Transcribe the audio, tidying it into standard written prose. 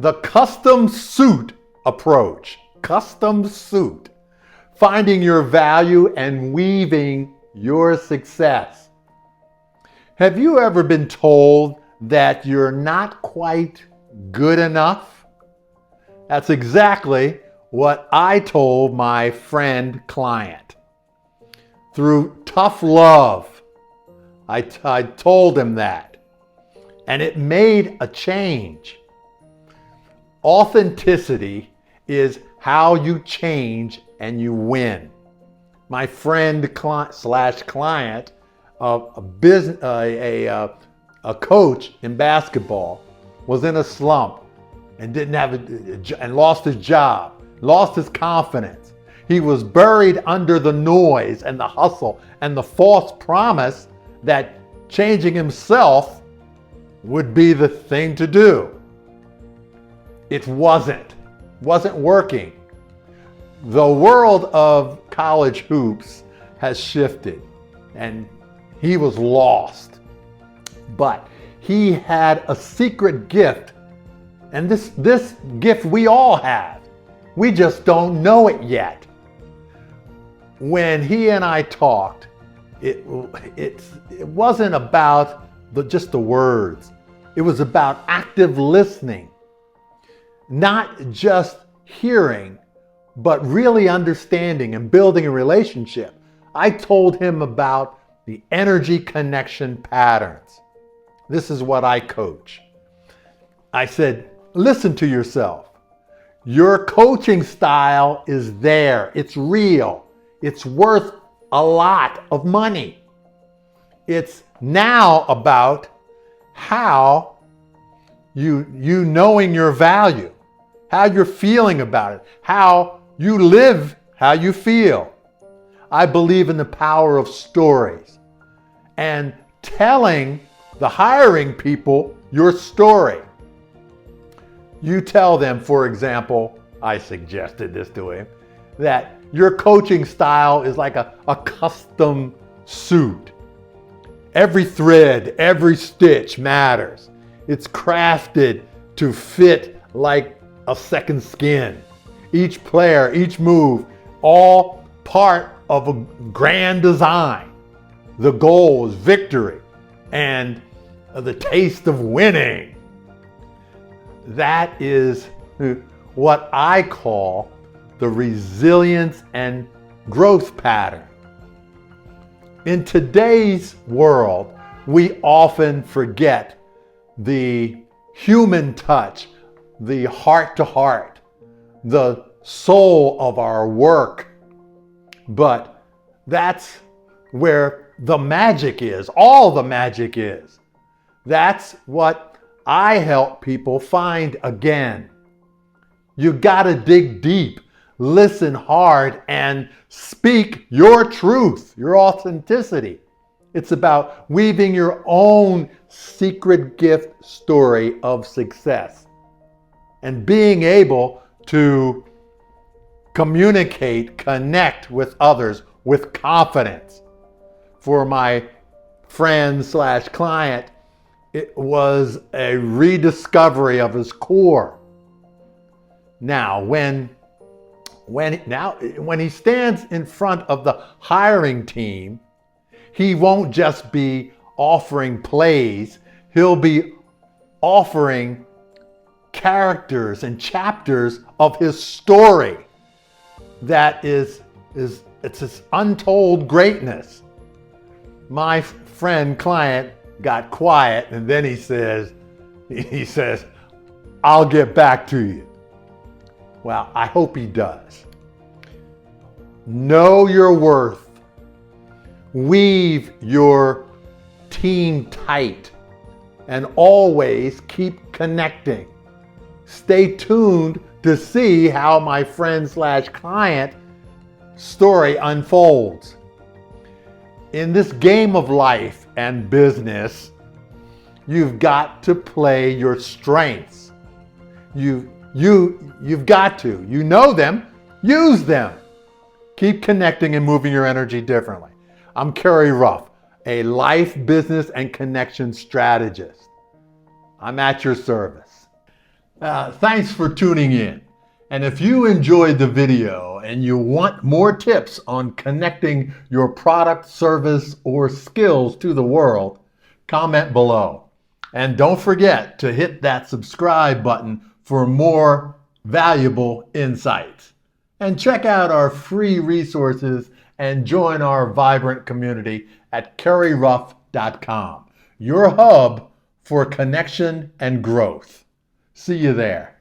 The custom suit approach. Custom suit. Finding your value and weaving your success. Have you ever been told that you're not quite good enough? That's exactly what I told my friend client. Through tough love, I told him that. And it made a change. Authenticity is how you change and you win. My friend slash client, a coach in basketball, was in a slump and and lost his job, lost his confidence. He was buried under the noise and the hustle and the false promise that changing himself would be the thing to do. It wasn't working. The world of college hoops has shifted and he was lost. But he had a secret gift, and this gift we all have. We just don't know it yet. When he and I talked, it wasn't about just the words. It was about active listening. Not just hearing, but really understanding and building a relationship. I told him about the energy connection patterns. This is what I coach. I said, listen to yourself. Your coaching style is there. It's real. It's worth a lot of money. It's now about how you knowing your value, how you're feeling about it, how you live, how you feel. I believe in the power of stories and telling the hiring people your story. You tell them, for example, I suggested this to him, that your coaching style is like a custom suit. Every thread, every stitch matters. It's crafted to fit like a second skin. Each player, each move, all part of a grand design. The goal is victory and the taste of winning. That is what I call the resilience and growth pattern. In today's world, we often forget the human touch, the heart to heart, the soul of our work. But that's where the magic is. All the magic is. That's what I help people find again. You gotta dig deep, listen hard, and speak your truth, your authenticity. It's about weaving your own secret gift story of success and being able to communicate, connect with others with confidence. For my friend slash client, it was a rediscovery of his core. Now, when he stands in front of the hiring team, he won't just be offering plays, he'll be offering characters and chapters of his story that it's this untold greatness. My friend client got quiet and then he says, I'll get back to you. Well, I hope he does. Know your worth. Weave your team tight and always keep connecting. Stay tuned to see how my friend slash client story unfolds. In this game of life and business, you've got to play your strengths. You've got to. You know them, use them. Keep connecting and moving your energy differently. I'm Kerry Ruff, a life, business, and connection strategist. I'm at your service. Thanks for tuning in. And if you enjoyed the video and you want more tips on connecting your product, service, or skills to the world, comment below. And don't forget to hit that subscribe button for more valuable insights. And check out our free resources and join our vibrant community at kerryruff.com, your hub for connection and growth. See you there.